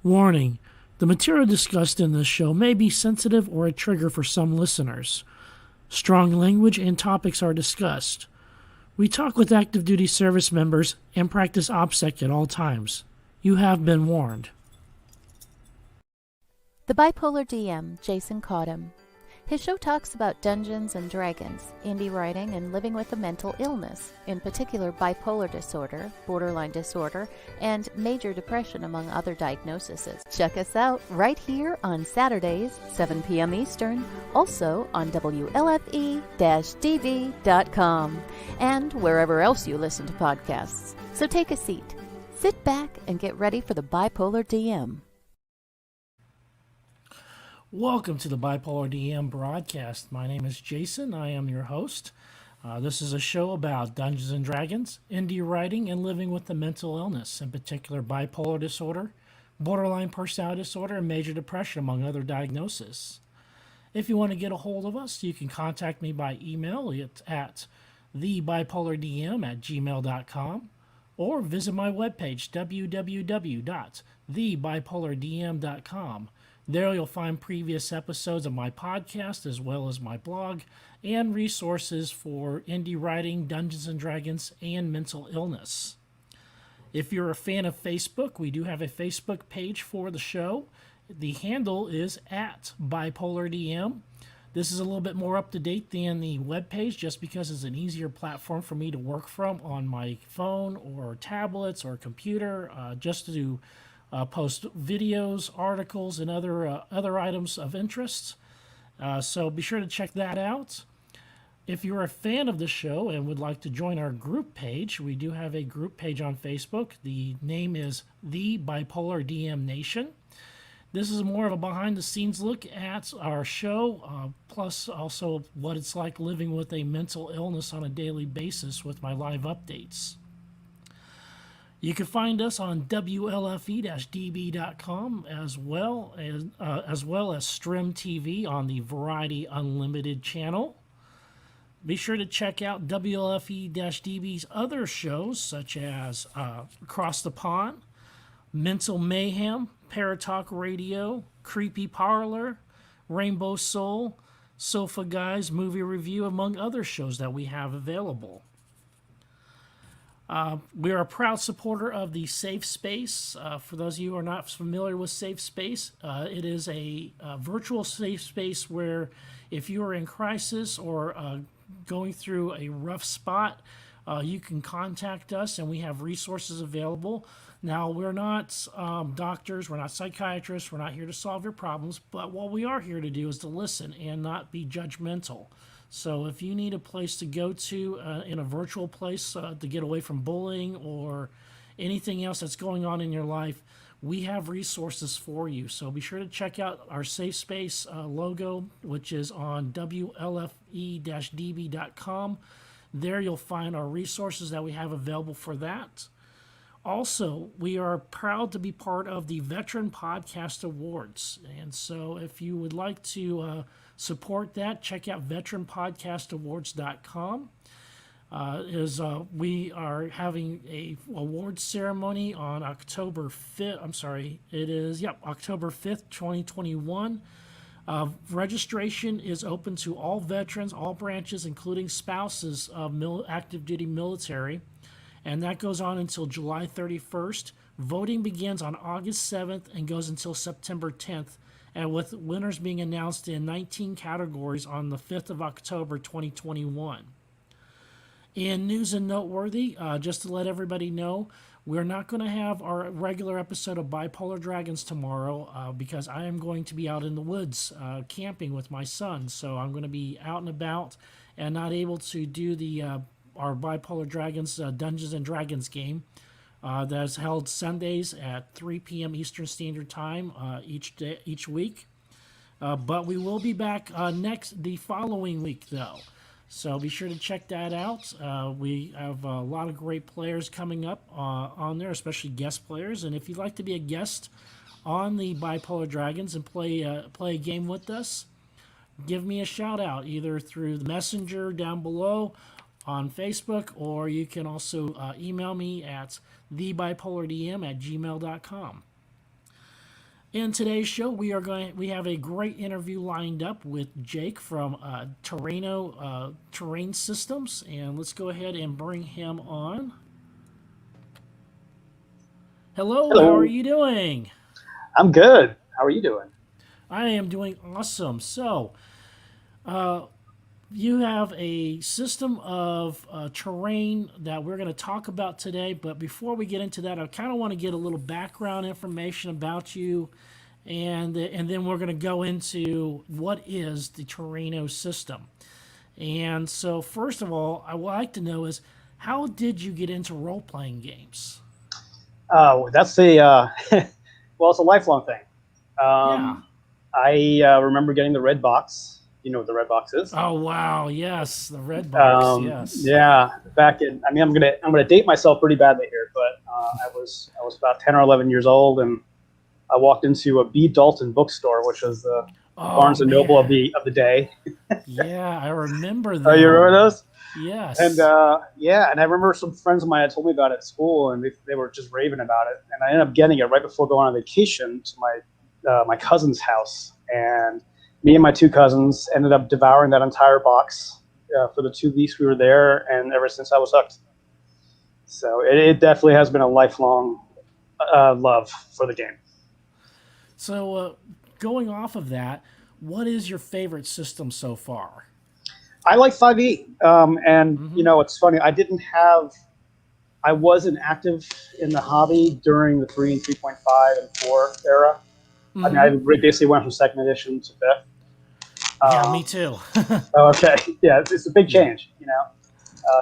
Warning: the material discussed in this show may be sensitive or a trigger for some listeners. Strong language and topics are discussed. We talk with active duty service members and practice OPSEC at all times. You have been warned. The Bipolar DM, Jason Caughton. His show talks about Dungeons and Dragons, indie writing, and living with a mental illness, in particular bipolar disorder, borderline disorder, and major depression, among other diagnoses. Check us out right here on Saturdays, 7 p.m. Eastern, also on WLFE-DB.com, and wherever else you listen to podcasts. So take a seat, sit back, and get ready for the Bipolar DM. Welcome to the Bipolar DM broadcast. My name is Jason. I am your host. This is a show about Dungeons and Dragons, indie writing, and living with a mental illness, in particular bipolar disorder, borderline personality disorder, and major depression, among other diagnoses. If you want to get a hold of us, you can contact me by email at thebipolardm@gmail.com or visit my webpage, www.thebipolardm.com. There you'll find previous episodes of my podcast as well as my blog and resources for indie writing, Dungeons and Dragons, and mental illness. If you're a fan of Facebook, we do have a Facebook page for the show. The handle is at BipolarDM. This is a little bit more up to date than the webpage just because it's an easier platform for me to work from on my phone or tablets or computer just to post videos, articles, and other items of interest. So be sure to check that out. If you're a fan of the show and would like to join our group page, we do have a group page on Facebook. The name is The Bipolar DM Nation. This is more of a behind-the-scenes look at our show, plus also what it's like living with a mental illness on a daily basis with my live updates. You can find us on WLFE-DB.com as well as Stream TV on the Variety Unlimited channel. Be sure to check out WLFE-DB's other shows such as Across the Pond, Mental Mayhem, Paratalk Radio, Creepy Parlor, Rainbow Soul, Sofa Guys Movie Review, among other shows that we have available. We are a proud supporter of the Safe Space. For those of you who are not familiar with Safe Space, it is a virtual safe space where if you are in crisis or going through a rough spot, you can contact us and we have resources available. Now, we're not doctors, we're not psychiatrists, we're not here to solve your problems, but what we are here to do is to listen and not be judgmental. So if you need a place to go to in a virtual place to get away from bullying or anything else that's going on in your life, we have resources for you. So be sure to check out our Safe Space logo, which is on WLFE-DB.com. There you'll find our resources that we have available for that. Also, we are proud to be part of the Veteran Podcast Awards. And so if you would like to support that, check out veteranpodcastawards.com. We are having a awards ceremony on October 5th, October 5th, 2021. Registration is open to all veterans, all branches, including spouses of active duty military. And that goes on until July 31st. Voting begins on August 7th and goes until September 10th, and with winners being announced in 19 categories on the 5th of October 2021. In news and noteworthy, just to let everybody know, we're not going to have our regular episode of Bipolar Dragons tomorrow because I am going to be out in the woods camping with my son. So I'm going to be out and about and not able to do our Bipolar Dragons Dungeons and Dragons game that's held Sundays at 3 p.m. Eastern Standard Time each week. But we will be back the following week, though. So be sure to check that out. We have a lot of great players coming up on there, especially guest players. And if you'd like to be a guest on the Bipolar Dragons and play a game with us, give me a shout out either through the messenger down below on Facebook, or you can also email me at thebipolardm@gmail.com. In today's show, we have a great interview lined up with Jake from Terraino Terrain Systems, and let's go ahead and bring him on. Hello, how are Hello, you doing? I'm good. How are you doing? I am doing awesome. So, you have a system of terrain that we're going to talk about today, but before we get into that, I kind of want to get a little background information about you, and then we're going to go into what is the Terraino system. And so, first of all, I would like to know is how did you get into role playing games? That's a well, it's a lifelong thing. Yeah. I remember getting the red box. You know what the red box is? Oh wow, yes, the red box, yes. Yeah, back in. I mean, I'm gonna date myself pretty badly here, but I was about 10 or 11 years old, and I walked into a B. Dalton bookstore, which was the Oh Barnes and Noble of man, the day. yeah, I remember Oh, you remember them. those? And Yes. yeah, and I remember some friends of mine had told me about it at school, and they were just raving about it. And I ended up getting it right before going on vacation to my cousin's house, and me and my two cousins ended up devouring that entire box for the 2 weeks we were there, and ever since I was hooked. So it definitely has been a lifelong love for the game. So, going off of that, what is your favorite system so far? I like 5e, and Mm-hmm. it's funny. I wasn't active in the hobby during the 3 and 3.5 and 4 era. I mean, Mm-hmm. I basically went from second edition to fifth. Yeah, me Um, too. okay, yeah, it's a big Yeah. change.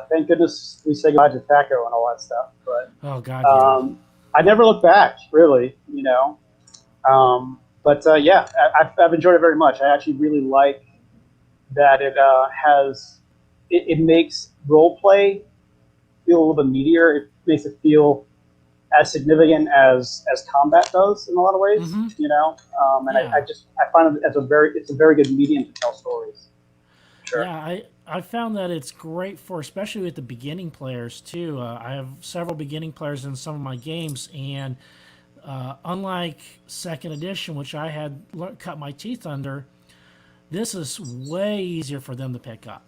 Thank goodness we say goodbye to THACO and all that stuff. But Oh God, yeah. I never looked back, really. But yeah, I've enjoyed it very much. I actually really like that it makes role play feel a little bit meatier. It makes it feel as significant as combat does in a lot of ways. Mm-hmm. And Yeah. I find it as it's a very good medium to tell stories. Sure. Yeah, I found that it's great for especially with the beginning players too. I have several beginning players in some of my games, and unlike second edition, which I had cut my teeth under, this is way easier for them to pick up.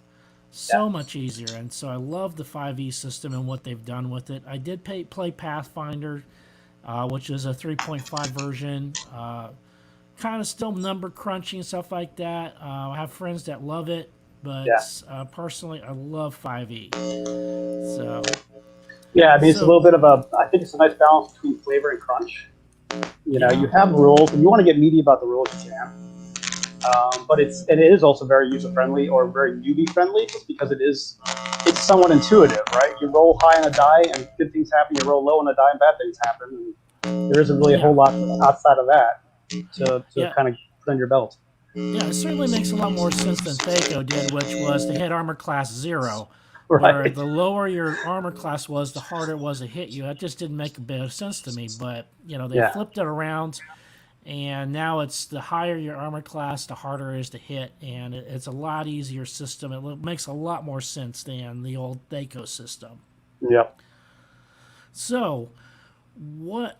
Yeah. So much easier, and so I love the 5e system and what they've done with it. I did play Pathfinder, which is a 3.5 version. Kind of still number crunching and stuff like that. I have friends that love it, Yeah. but personally, I love 5e. So, Yeah. I mean, it's a so little bit of a. I think it's a nice balance between flavor and crunch. You yeah, have rules, and you want to get meaty about the rules you can. But it is also very user friendly or very newbie friendly, just because it's somewhat intuitive, right? You roll high on a die and good things happen. You roll low on a die and bad things happen. And there isn't really a yeah, whole lot outside of that to yeah, kind of put on your belt. yeah. It certainly makes a lot more sense than Thaco did, which was to hit armor class 0, where Right. the lower your armor class was, the harder it was to hit you. That just didn't make a bit of sense to me. But they Yeah. flipped it around, and now it's the higher your armor class, the harder it is to hit, and it's a lot easier system. Makes a lot more sense than the old Thaco system. Yep. So, what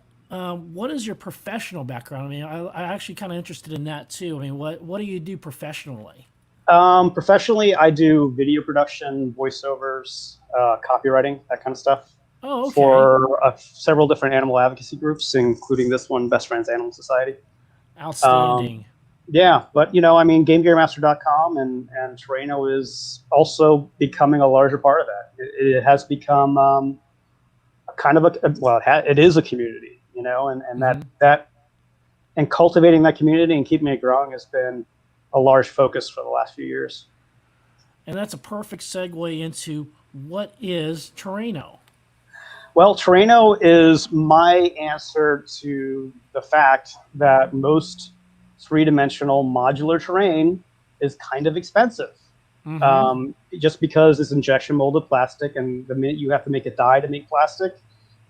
is your professional background? I mean, I actually kind of interested in that too. I mean, what do you do professionally? Professionally, I do video production, voiceovers, copywriting, that kind of stuff Oh, okay, for several different animal advocacy groups, including this one, Best Friends Animal Society. Um, outstanding. yeah, but I mean, GameGearMaster.com and Terraino is also becoming a larger part of that. It has become a kind of well, it is a community, and Hmm. and cultivating that community and keeping it growing has been a large focus for the last few years. And that's a perfect segue into what is Terraino. Well, Terraino is my answer to the fact that most three-dimensional modular terrain is kind of expensive. Mm-hmm. Just because it's injection molded plastic, and the minute you have to make a die to make plastic,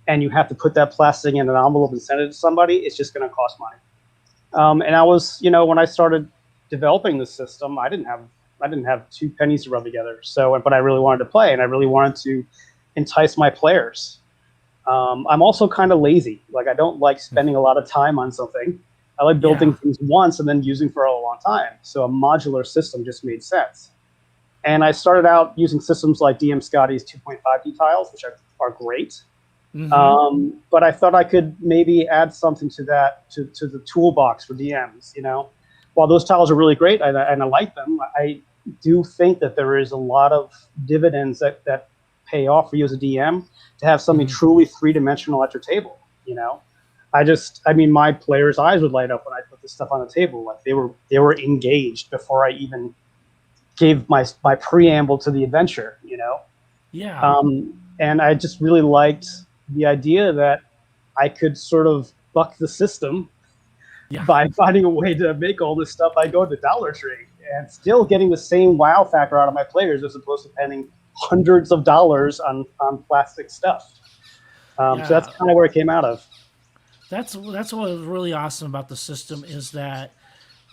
and you have to put that plastic in an envelope and send it to somebody, it's just going to cost money. And I was, when I started developing the system, I didn't have two pennies to rub together. So, but I really wanted to play, and I really wanted to entice my players. I'm also kind of lazy. Like, I don't like spending a lot of time on something. I like building Yeah. things once and then using for a long time. So a modular system just made sense. And I started out using systems like DM Scotty's 2.5D tiles, which are great. Mm-hmm. But I thought I could maybe add something to that, to the toolbox for DMs. While those tiles are really great and I like them, I do think that there is a lot of dividends that pay off for you as a DM to have something Mm-hmm. truly three-dimensional at your table. I mean, my players' eyes would light up when I put this stuff on the table. Like they were engaged before I even gave my preamble to the adventure. Yeah. And I just really liked the idea that I could sort of buck the system Yeah. by finding a way to make all this stuff I go to Dollar Tree and still getting the same wow factor out of my players as opposed to spending hundreds of dollars on plastic stuff. So that's Yeah. kind of where it came out of. That's what was really awesome about the system is that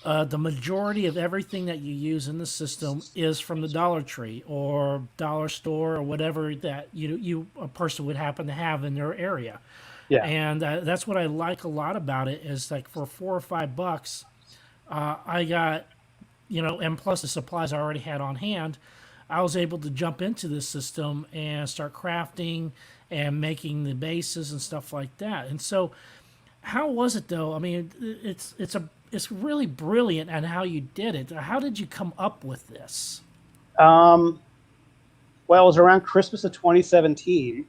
the majority of everything that you use in the system is from the Dollar Tree or dollar store or whatever that you a person would happen to have in their area. Yeah. And that's what I like a lot about it is like for $4 or $5, I got and plus the supplies I already had on hand, I was able to jump into this system and start crafting and making the bases and stuff like that. And so, how was it though? I mean, it's really brilliant at how you did it. How did you come up with this? Um, well, it was around Christmas of 2017,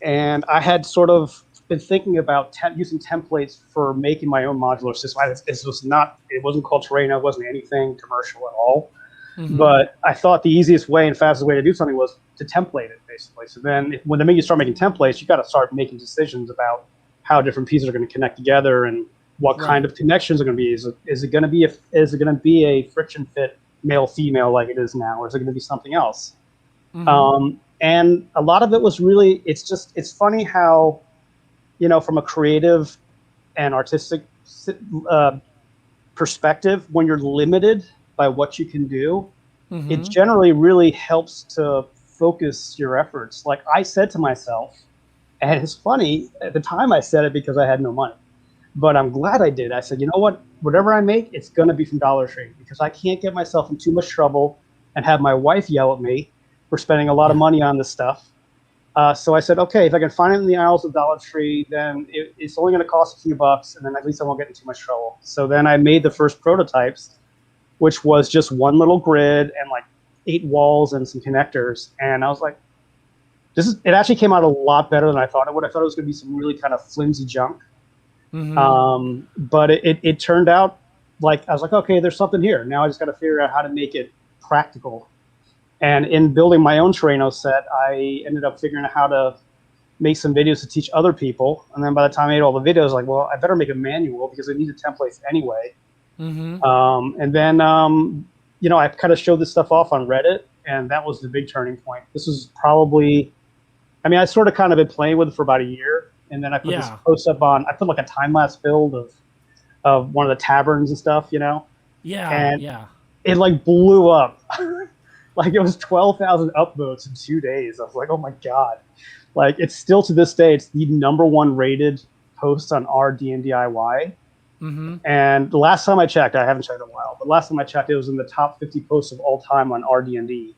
and I had sort of been thinking about using templates for making my own modular system. It wasn't called Terraino, it wasn't anything commercial at all. Mm-hmm. But I thought the easiest way and fastest way to do something was to template it, basically. So then, when the minute you start making templates, you got to start making decisions about how different pieces are going to connect together and what kind Right. of connections are going to be. Is it going to be a friction fit male female like it is now, or is it going to be something else? Mm-hmm. And a lot of it was really it's funny how from a creative and artistic uh, perspective, when you're limited by what you can do, it Mm-hmm. generally really helps to focus your efforts. Like I said to myself, and it's funny, at the time I said it because I had no money, but I'm glad I did. I said, you know what? Whatever I make, it's going to be from Dollar Tree because I can't get myself in too much trouble and have my wife yell at me for spending a lot of Yeah. money on this stuff. So I said, okay, if I can find it in the aisles of Dollar Tree, then it's only going to cost a few bucks, and then at least I won't get in too much trouble. So then I made the first prototypes, which was just one little grid and like 8 walls and some connectors. And I was like, it actually came out a lot better than I thought it would. I thought it was going to be some really kind of flimsy junk. Mm-hmm. But it turned out like, I was like, okay, there's something here. Now I just got to figure out how to make it practical. And in building my own Terraino set, I ended up figuring out how to make some videos to teach other people. And then by the time I made all the videos, I was like, well, I better make a manual because I needed templates anyway. Mm-hmm. And then, I kind of showed this stuff off on Reddit, and that was the big turning point. This was probably, I mean, I sort of kind of been playing with it for about a year. And then I put this Yeah. post up I put like a time-lapse build of one of the taverns and stuff, Yeah. and Yeah. it like blew up. Like it was 12,000 upvotes in 2 days. I was like, oh my God. Like it's still to this day, it's the #1 rated post on our DNDIY. Mm-hmm. And the last time I checked, I haven't checked in a while, but last time I checked, it was in the top 50 posts of all time on RD&D.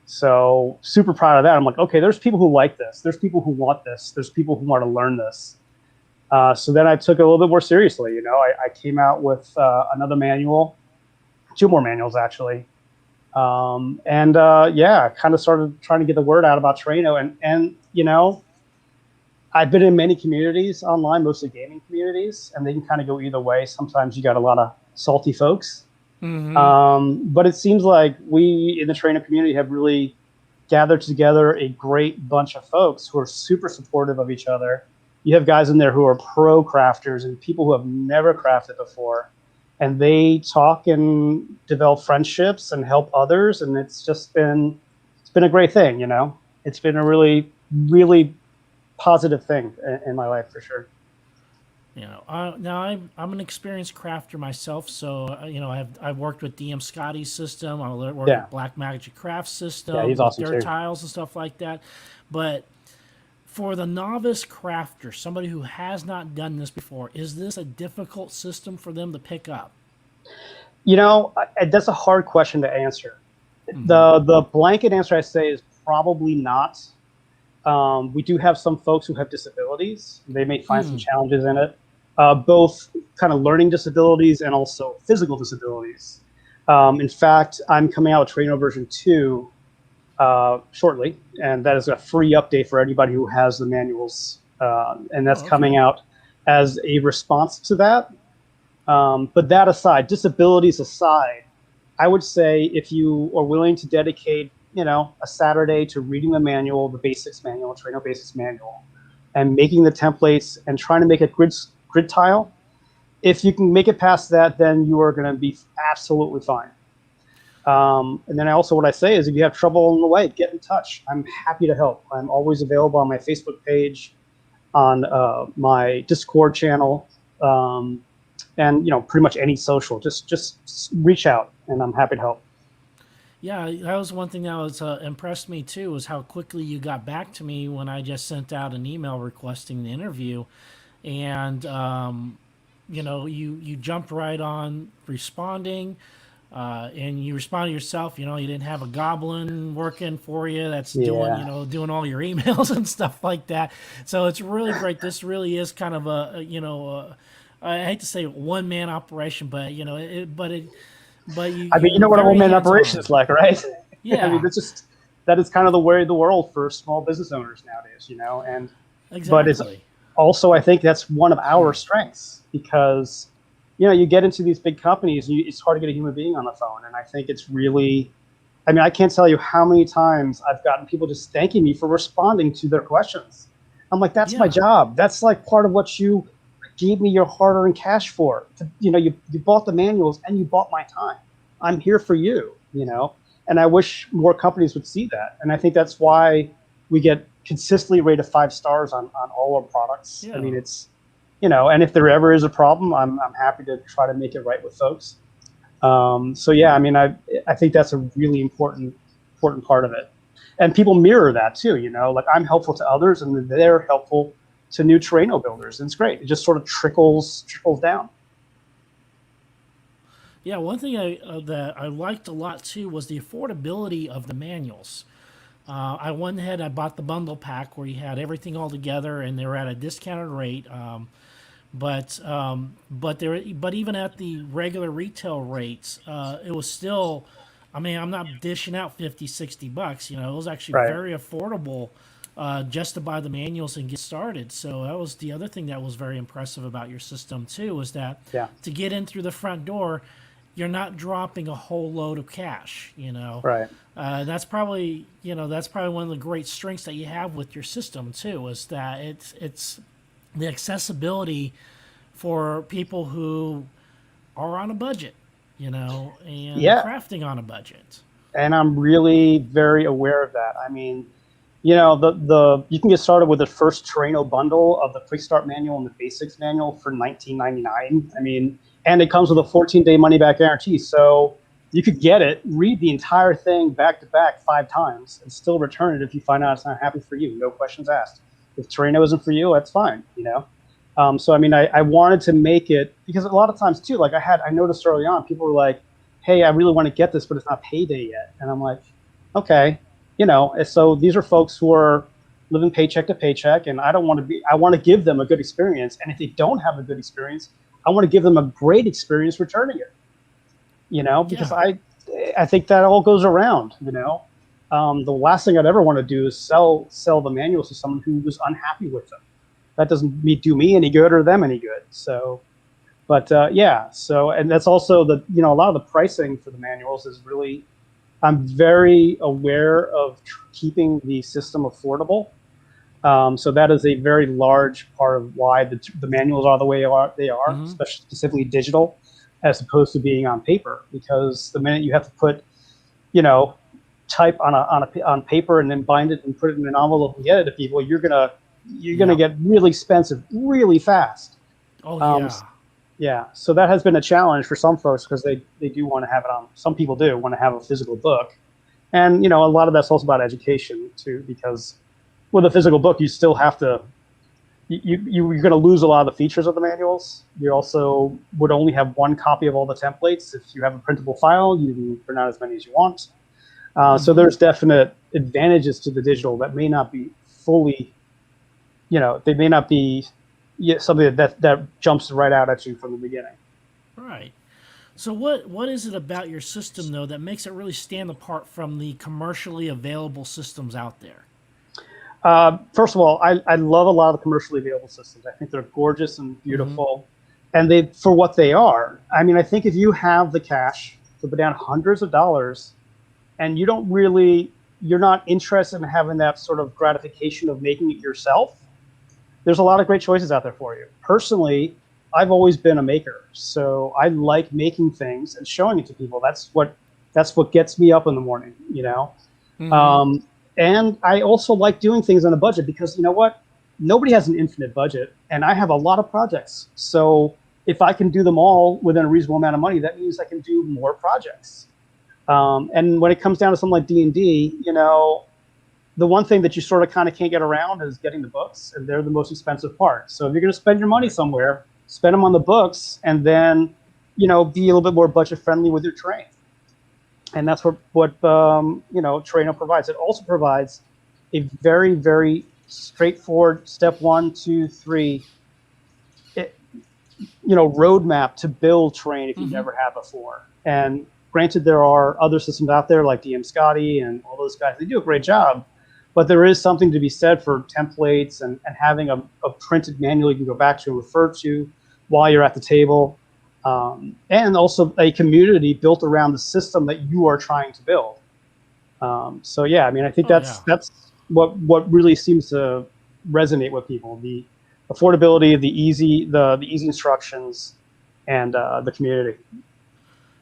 So super proud of that. I'm like, okay, there's people who like this. There's people who want this. There's people who want to learn this. So then I took it a little bit more seriously. I came out with another manual, 2 more manuals actually. Kind of started trying to get the word out about Terraino. And I've been in many communities online, mostly gaming communities, and they can kind of go either way. Sometimes you got a lot of salty folks. Mm-hmm. But it seems like we in the Terraino community have really gathered together a great bunch of folks who are super supportive of each other. You have guys in there who are pro crafters and people who have never crafted before. And they talk and develop friendships and help others. And it's been a great thing, It's been a really, really positive thing in my life for sure. Now I'm an experienced crafter myself, so I've worked with DM Scotty's system. I worked Yeah. with Black Magic Craft Yeah, system he's with awesome their too. tiles and stuff like that. But For the novice crafter, somebody who has not done this before, is this a difficult system for them to pick up? That's a hard question to answer. The blanket answer I say is probably not. We do have some folks who have disabilities. They may find some challenges in it, both kind of learning disabilities and also physical disabilities. In fact, I'm coming out with Terraino version 2 shortly, and that is a free update for anybody who has the manuals, and that's coming out as a response to that. But that aside, disabilities aside, I would say if you are willing to dedicate, a Saturday to reading the manual, the basics manual, Terraino basics manual, and making the templates and trying to make a grid tile, if you can make it past that, then you are going to be absolutely fine. And then what I say is if you have trouble along the way, get in touch. I'm happy to help. I'm always available on my Facebook page, on my Discord channel, and pretty much any social. Just reach out, and I'm happy to help. Yeah, that was one thing that was impressed me too, was how quickly you got back to me when I just sent out an email requesting the interview, and you jumped right on responding, and you responded yourself. You didn't have a goblin working for you that's doing all your emails and stuff like that. So it's really great. This really is kind of I hate to say one man operation, but you know what a one-man operation is like, right? Yeah. That is kind of the way of the world for small business owners nowadays, and exactly. But it's also, I think that's one of our strengths, because you get into these big companies and it's hard to get a human being on the phone, and I think it's really, I can't tell you how many times I've gotten people just thanking me for responding to their questions. I'm like, that's my job. That's like part of what you gave me your hard-earned cash for. You bought the manuals and you bought my time. I'm here for you, and I wish more companies would see that. And I think that's why we get consistently rated 5 stars on all our products. Yeah. It's, and if there ever is a problem, I'm happy to try to make it right with folks. I think that's a really important part of it. And people mirror that too, like I'm helpful to others and they're helpful to new Terraino builders. And it's great. It just sort of trickles down. Yeah, one thing that I liked a lot too was the affordability of the manuals. I went ahead, I bought the bundle pack where you had everything all together, and they were at a discounted rate. But even at the regular retail rates, it was still, I'm not dishing out $50-$60. It was actually very affordable. Just to buy the manuals and get started. So that was the other thing that was very impressive about your system too, is that to get in through the front door, you're not dropping a whole load of cash. Right. That's probably one of the great strengths that you have with your system too, is that it's the accessibility for people who are on a budget, and crafting on a budget. And I'm really very aware of that. You can get started with the first Terraino bundle of the Quick Start manual and the Basics manual for $19.99. And it comes with a 14-day money-back guarantee. So you could get it, read the entire thing back to back 5 times, and still return it if you find out it's not happy for you. No questions asked. If Terraino isn't for you, that's fine. I wanted to make it, because a lot of times too, like I noticed early on, people were like, "Hey, I really want to get this, but it's not payday yet." And I'm like, okay. So these are folks who are living paycheck to paycheck, and I want to give them a good experience. And if they don't have a good experience, I want to give them a great experience returning it, because I think that all goes around, the last thing I'd ever want to do is sell the manuals to someone who was unhappy with them. That doesn't do me any good or them any good. So, and that's also a lot of the pricing for the manuals is really, I'm very aware of keeping the system affordable. So that is a very large part of why the manuals are the way they are, especially specifically digital, as opposed to being on paper. Because the minute you have to put, type on paper and then bind it and put it in an envelope and get it to people, you're gonna get really expensive really fast. Yeah, so that has been a challenge for some folks, because they do want to have it on. Some people do want to have a physical book, and a lot of that's also about education too, because with a physical book, you still have to. You're going to lose a lot of the features of the manuals. You also would only have one copy of all the templates. If you have a printable file, you can print out as many as you want. So there's definite advantages to the digital that may not be fully, they may not be something that jumps right out at you from the beginning. Right. So what is it about your system, though, that makes it really stand apart from the commercially available systems out there? First of all, I love a lot of the commercially available systems. I think they're gorgeous and beautiful, and they for what they are. I mean, I think if you have the cash to put down hundreds of dollars, and you're not interested in having that sort of gratification of making it yourself, there's a lot of great choices out there for you. Personally, I've always been a maker, so I like making things and showing it to people. That's what gets me up in the morning, And I also like doing things on a budget because you know what? Nobody has an infinite budget, and I have a lot of projects. So if I can do them all within a reasonable amount of money, that means I can do more projects. And when it comes down to something like D&D, the one thing that you sort of kind of can't get around is getting the books, and they're the most expensive part. So if you're going to spend your money somewhere, spend them on the books, and then, be a little bit more budget friendly with your terrain. And that's what Terraino provides. It also provides a very, very straightforward step 1, 2, 3, roadmap to build terrain if you never have before. And granted, there are other systems out there like DM Scotty and all those guys. They do a great job, but there is something to be said for templates and having a printed manual you can go back to and refer to while you're at the table. And also a community built around the system that you are trying to build. So yeah, I mean, I think that's what really seems to resonate with people: the affordability, the easy instructions, and the community.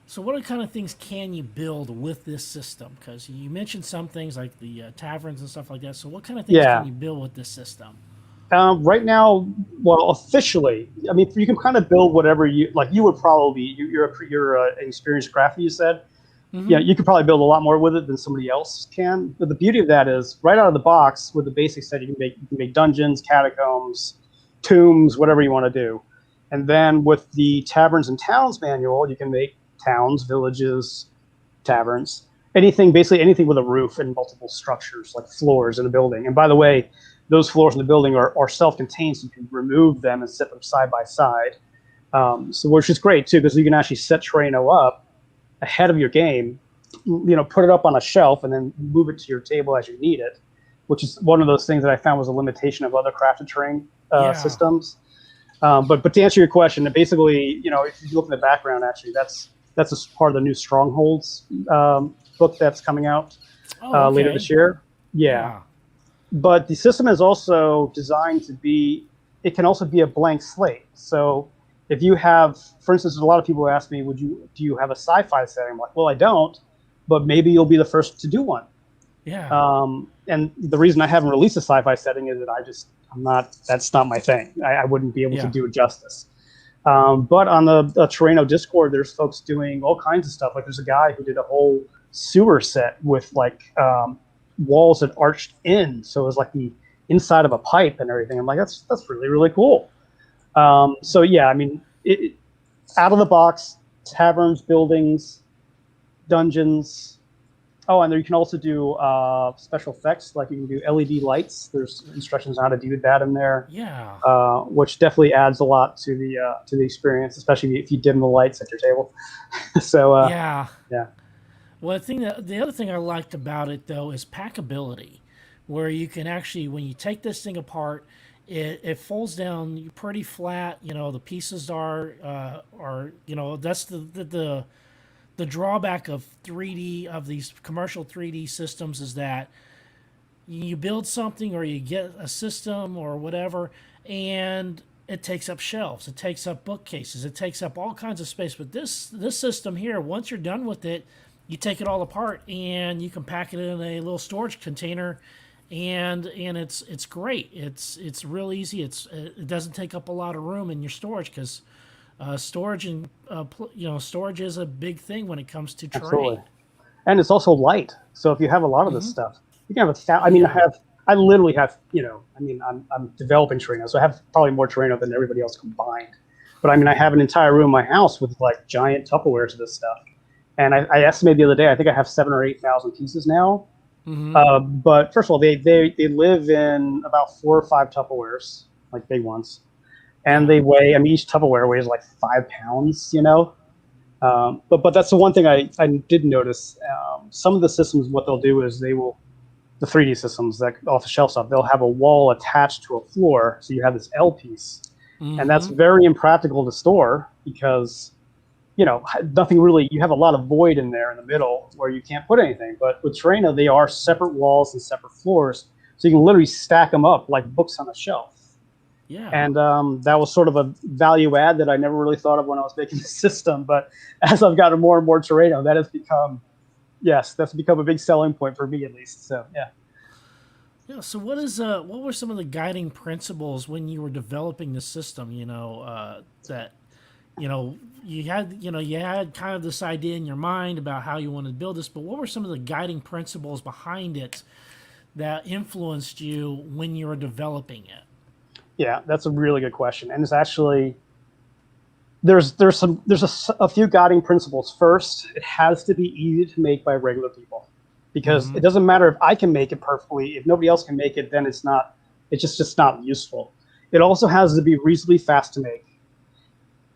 So what kind of things can you build with this system? Because you mentioned some things like the taverns and stuff like that. So what kind of things can you build with this system? Right now, well, officially, I mean, you can kind of build whatever you like. You would probably you're an experienced crafter. You said, you could probably build a lot more with it than somebody else can. But the beauty of that is, right out of the box with the basic set, you can make dungeons, catacombs, tombs, whatever you want to do. And then with the taverns and towns manual, you can make towns, villages, taverns, basically anything with a roof and multiple structures like floors in a building. And by the way, those floors in the building are self-contained, so you can remove them and set them side by side. So which is great too, because you can actually set Terraino up ahead of your game, put it up on a shelf and then move it to your table as you need it, which is one of those things that I found was a limitation of other crafted terrain systems. But to answer your question, basically, if you look in the background, actually, that's a part of the new Strongholds book that's coming out later this year. Yeah. But the system is also designed to be, it can also be a blank slate. So if you have, for instance, a lot of people ask me, do you have a sci-fi setting? I'm like, well, I don't, but maybe you'll be the first to do one. Yeah. And the reason I haven't released a sci-fi setting is that that's not my thing. I wouldn't be able to do it justice. But on the Terraino Discord, there's folks doing all kinds of stuff. Like there's a guy who did a whole sewer set with walls that arched in, so it was like the inside of a pipe and everything. I'm like, that's really, really cool. So yeah, I mean, out of the box, taverns, buildings, dungeons. Oh, and there you can also do special effects, like you can do LED lights. There's instructions on how to do that in there. Yeah. Which definitely adds a lot to the experience, especially if you dim the lights at your table. So yeah. Yeah. Well, the other thing I liked about it though is packability, where you can actually, when you take this thing apart, it folds down pretty flat. The pieces are that's the drawback of 3D, of these commercial 3D systems, is that you build something or you get a system or whatever, and it takes up shelves, it takes up bookcases, it takes up all kinds of space. But this system here, once you're done with it, you take it all apart and you can pack it in a little storage container, and it's great. It's real easy. It doesn't take up a lot of room in your storage, because storage storage is a big thing when it comes to terrain. Absolutely. And it's also light. So if you have a lot of this stuff, you can have I have I literally have, I mean, I'm developing Terraino, so I have probably more Terraino than everybody else combined. But I mean, I have an entire room in my house with like giant Tupperwares of this stuff. And I estimated the other day, I think I have 7 or 8 thousand pieces now. Mm-hmm. But first of all, they live in about 4 or 5 Tupperwares, like big ones, and Yeah. they weigh. I mean, each Tupperware weighs like 5 pounds, but that's the one thing I did notice. Some of the systems, what they'll do is the 3D systems that off the shelf stuff, they'll have a wall attached to a floor, so you have this L piece, and that's Mm-hmm. very impractical to store because nothing really. You have a lot of void in there in the middle where you can't put anything. But with Terraino, they are separate walls and separate floors, so you can literally stack them up like books on a shelf. Yeah. And that was sort of a value add that I never really thought of when I was making the system. But as I've gotten more and more Terraino, that has become, yes, that's become a big selling point for me at least. So yeah. Yeah. So what were some of the guiding principles when you were developing the system? That you had kind of this idea in your mind about how you wanted to build this, but what were some of the guiding principles behind it that influenced you when you were developing it? Yeah, that's a really good question. And it's actually, there's a few guiding principles. First, it has to be easy to make by regular people, because Mm-hmm. it doesn't matter if I can make it perfectly. If nobody else can make it, then it's just not useful. It also has to be reasonably fast to make,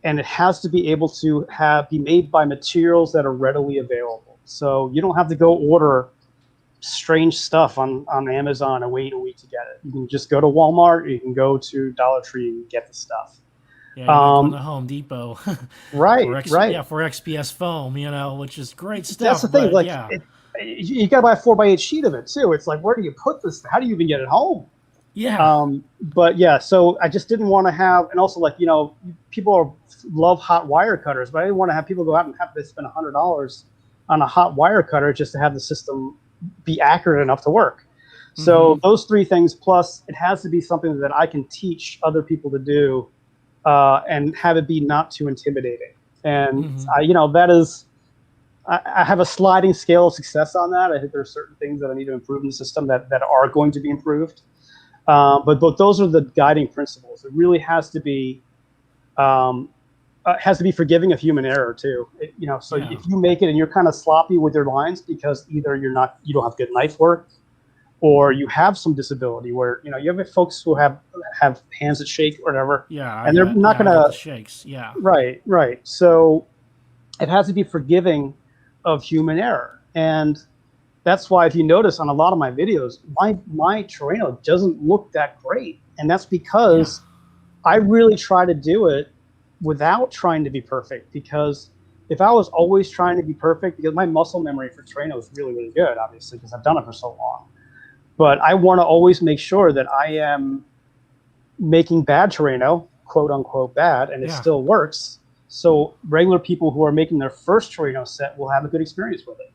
and it has to be able to be made by materials that are readily available. So you don't have to go order strange stuff on Amazon and wait a week to get it. You can just go to Walmart, you can go to Dollar Tree and get the stuff. Yeah, you're not going to Um, Home Depot right, right. for XPS foam, which is great That's stuff, the thing. but Like, yeah. you got to buy a 4x8 sheet of it too. It's like, where do you put this? How do you even get it home? Yeah. But yeah, so I just didn't want to have, and also like, people love hot wire cutters, but I didn't want to have people go out and have to spend $100 on a hot wire cutter just to have the system be accurate enough to work. Mm-hmm. So those three things, plus it has to be something that I can teach other people to do, and have it be not too intimidating. And Mm-hmm. that is, I have a sliding scale of success on that. I think there are certain things that I need to improve in the system that are going to be improved. But those are the guiding principles. It really has to be forgiving of human error too. So Yeah. if you make it and you're kind of sloppy with your lines because either you don't have good knife work, or you have some disability where you have folks who have hands that shake or whatever, Yeah, and they're not I got the gonna. shakes. Yeah. Right. So it has to be forgiving of human error, and that's why if you notice on a lot of my videos, my Terraino doesn't look that great, and that's Yeah. because I really try to do it without trying to be perfect. Because if I was always trying to be perfect, because my muscle memory for Terraino is really, really good, obviously, because I've done it for so long. But I want to always make sure that I am making bad Terraino, quote unquote bad, and it Yeah. still works. So regular people who are making their first Terraino set will have a good experience with it.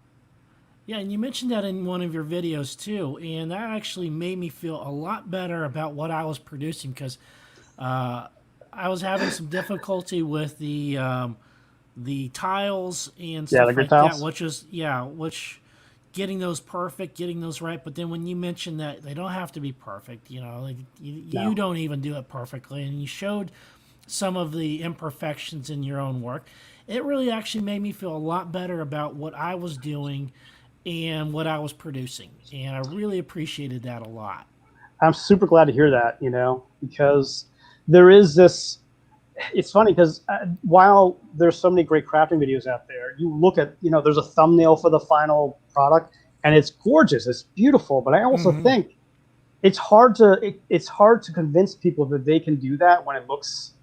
Yeah, and you mentioned that in one of your videos too, and that actually made me feel a lot better about what I was producing because uh, I was having some difficulty with the tiles and Yeah, the stuff grid like that, tiles. which getting those perfect, getting those right. But then when you mentioned that they don't have to be perfect, like you No. don't even do it perfectly, and you showed some of the imperfections in your own work, it really actually made me feel a lot better about what I was doing and what I was producing. And I really appreciated that a lot. I'm super glad to hear that, because there is this. It's funny because while there's so many great crafting videos out there, you look at, there's a thumbnail for the final product and it's gorgeous, it's beautiful. But I also Mm-hmm. think it's hard to convince people that they can do that when it looks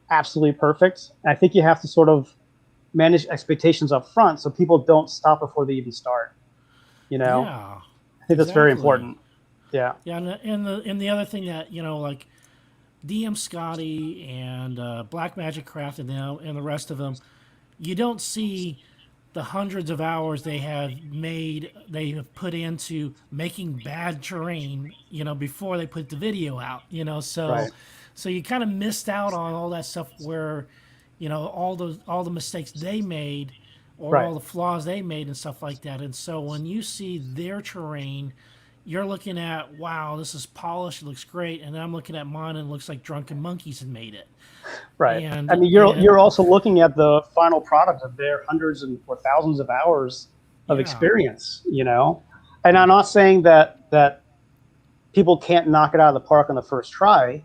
absolutely perfect. And I think you have to sort of manage expectations up front so people don't stop before they even start. Yeah, I think that's very exactly. important. Yeah. Yeah, and the other thing that like DM Scotty and Black Magic Craft and the rest of them, you don't see the hundreds of hours they have put into making bad terrain, before they put the video out, Right. so you kind of missed out on all that stuff where, all the mistakes they made or Right. all the flaws they made and stuff like that. And so when you see their terrain, you're looking at, wow, this is polished, it looks great, and then I'm looking at mine and it looks like drunken monkeys had made it. Right. And I mean, you're also looking at the final product of their hundreds or thousands of hours of experience, you know. And I'm not saying that people can't knock it out of the park on the first try,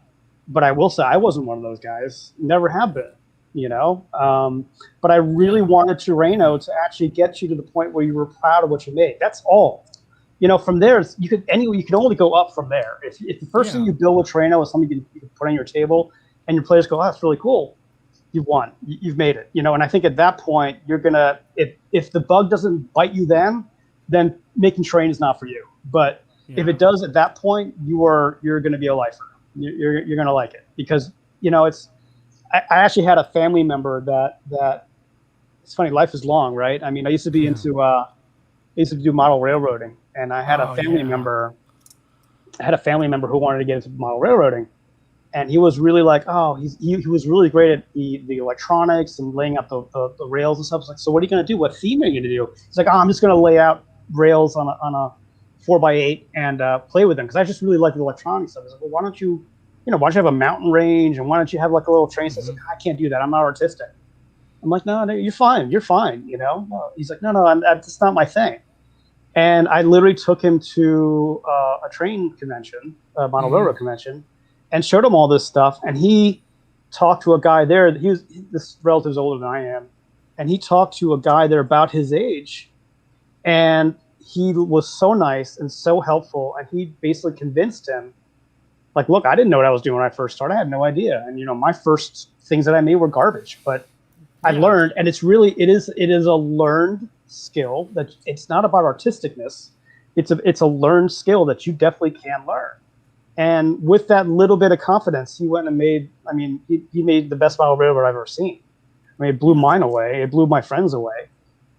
but I will say I wasn't one of those guys. Never have been, you know. But I really wanted Terraino to actually get you to the point where you were proud of what you made. That's all. You know, from there, you can only go up from there. If the first thing you build with Terraino is something you can put on your table, and your players go, "Oh, that's really cool," you've won. You've made it. You know, and I think at that point, you're gonna if the bug doesn't bite you, then making terrain is not for you. But if it does at that point, you're gonna be a lifer. You're gonna like it because you know it's. I actually had a family member that it's funny. Life is long, right? I mean, I used to be into I used to do model railroading, and I had a family member. I had a family member who wanted to get into model railroading, and he was really like, oh, he was really great at the electronics and laying out the rails and stuff. I was like, so what are you gonna do? What theme are you gonna do? He's like, oh, I'm just gonna lay out rails on a 4x8 and play with them because I just really like the electronics stuff. I was like, well, why don't you have a mountain range and why don't you have like a little train system? I can't do that. I'm not artistic. I'm like, no, you're fine. You're fine. You know. He's like, no, that's not my thing. And I literally took him to a train convention, a model railroad convention, and showed him all this stuff. And he talked to a guy there. This relative's older than I am, and he talked to a guy there about his age, and he was so nice and so helpful. And he basically convinced him, like, look, I didn't know what I was doing when I first started. I had no idea. And you know, my first things that I made were garbage, but I learned, and it is a learned skill that it's not about artisticness. It's a learned skill that you definitely can learn. And with that little bit of confidence, he went and made, I mean, he made the best model railroad I've ever seen. I mean, it blew mine away. It blew my friends away.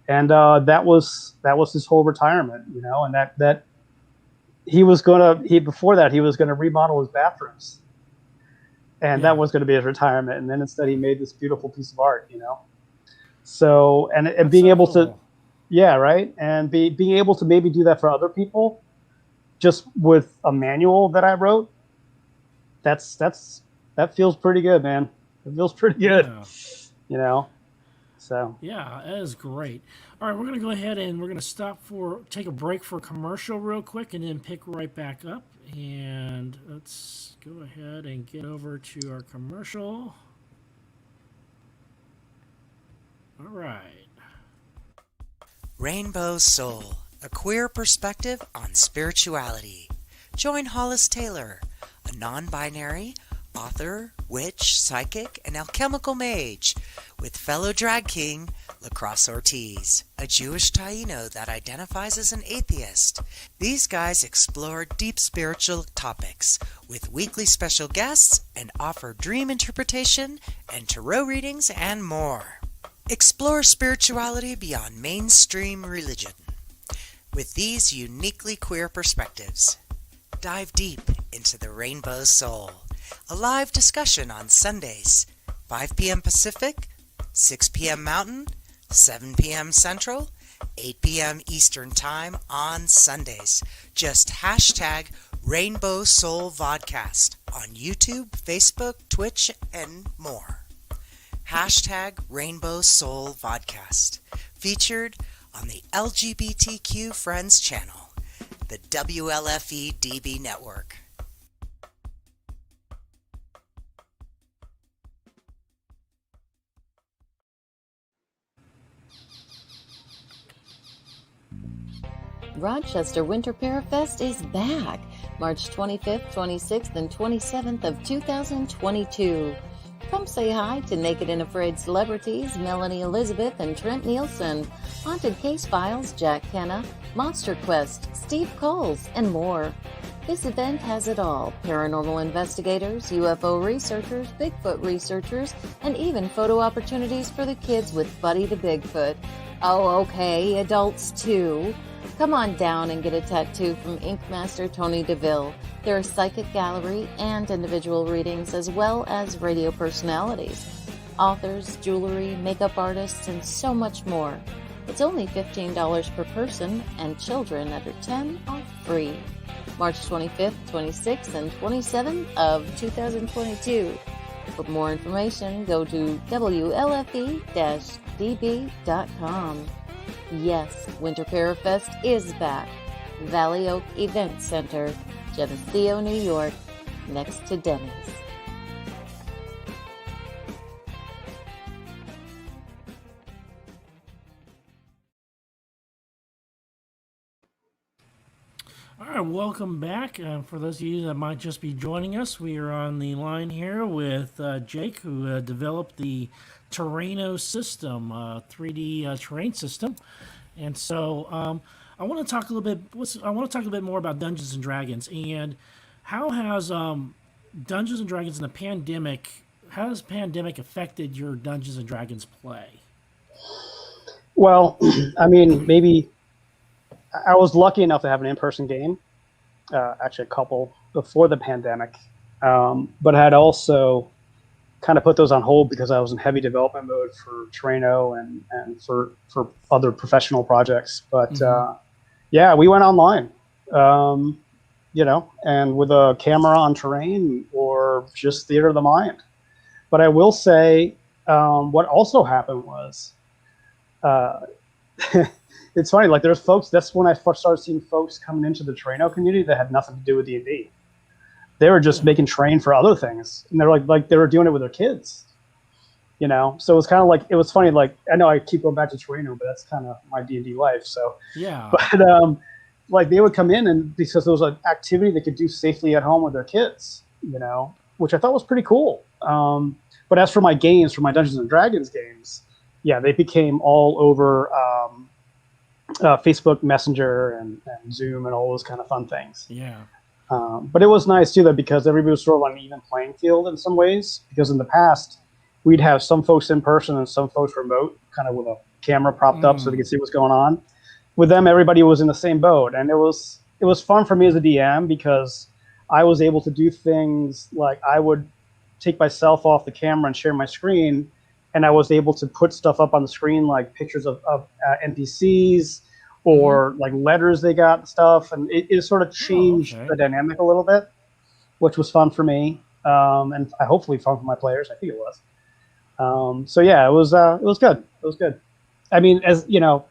And that was his whole retirement, you know, and that before that, he was going to remodel his bathrooms. And that was going to be his retirement. And then instead he made this beautiful piece of art, you know? So, and being able to, right. And being able to maybe do that for other people, just with a manual that I wrote, that feels pretty good, man. It feels pretty good, you know? So. Yeah, that is great. All right, we're going to go ahead and we're going to take a break for a commercial real quick and then pick right back up. And let's go ahead and get over to our commercial. All right. Rainbow Soul, a queer perspective on spirituality. Join Hollis Taylor, a non-binary author, witch, psychic, and alchemical mage, with fellow drag king Lacrosse Ortiz, a Jewish Taino that identifies as an atheist. These guys explore deep spiritual topics with weekly special guests and offer dream interpretation and tarot readings and more. Explore spirituality beyond mainstream religion with these uniquely queer perspectives. Dive deep into the Rainbow Soul. A live discussion on Sundays, 5 p.m. Pacific, 6 p.m. Mountain, 7 p.m. Central, 8 p.m. Eastern Time on Sundays. Just hashtag Rainbow Soul Vodcast on YouTube, Facebook, Twitch, and more. Hashtag Rainbow Soul Vodcast. Featured on the LGBTQ Friends channel, the WLFE DB Network. Rochester Winter Parafest is back, March 25th, 26th, and 27th of 2022. Come say hi to Naked and Afraid celebrities Melanie Elizabeth and Trent Nielsen, Haunted Case Files Jack Kenna, Monster Quest Steve Coles, and more. This event has it all: paranormal investigators, UFO researchers, Bigfoot researchers, and even photo opportunities for the kids with Buddy the Bigfoot. Oh, okay, adults too. Come on down and get a tattoo from Ink Master Tony DeVille. There are psychic gallery and individual readings, as well as radio personalities, authors, jewelry, makeup artists, and so much more. It's only $15 per person, and children under 10 are free. March 25th, 26th, and 27th of 2022. For more information, go to WLFE-DB.com. Yes, Winter Parafest is back. Valley Oak Event Center, Geneseo, New York, next to Denny's. All right, welcome back. For those of you that might just be joining us, we are on the line here with Jake, who developed the Terraino system, 3D terrain system. And so I want to talk a little bit. I want to talk a bit more about Dungeons and Dragons and how has Dungeons and Dragons in the pandemic. How has pandemic affected your Dungeons and Dragons play? Well, I mean, maybe I was lucky enough to have an in-person game, actually a couple before the pandemic, but I had also kind of put those on hold because I was in heavy development mode for Terraino and for other professional projects. But yeah, we went online, and with a camera on terrain or just theater of the mind. But I will say, what also happened was, it's funny, like there's folks, that's when I first started seeing folks coming into the Terraino community that had nothing to do with D&D. They were just making terrain for other things. And they're like they were doing it with their kids, So it was kind of like, it was funny, like, I know I keep going back to Terraino, but that's kind of my D&D life. So, yeah. But like they would come in and because there was an activity they could do safely at home with their kids, which I thought was pretty cool. But as for my games, for my Dungeons and Dragons games, yeah, they became all over Facebook Messenger and Zoom and all those kind of fun things. Yeah. But it was nice too, though, because everybody was sort of on an even playing field in some ways. Because in the past, we'd have some folks in person and some folks remote, kind of with a camera propped up so they could see what's going on. With them, everybody was in the same boat, and it was fun for me as a DM because I was able to do things like I would take myself off the camera and share my screen, and I was able to put stuff up on the screen like pictures of NPCs or like letters they got and stuff, and it sort of changed the dynamic a little bit, which was fun for me, and hopefully fun for my players. I think it was. So yeah, it was good. It was good. I mean, as you know,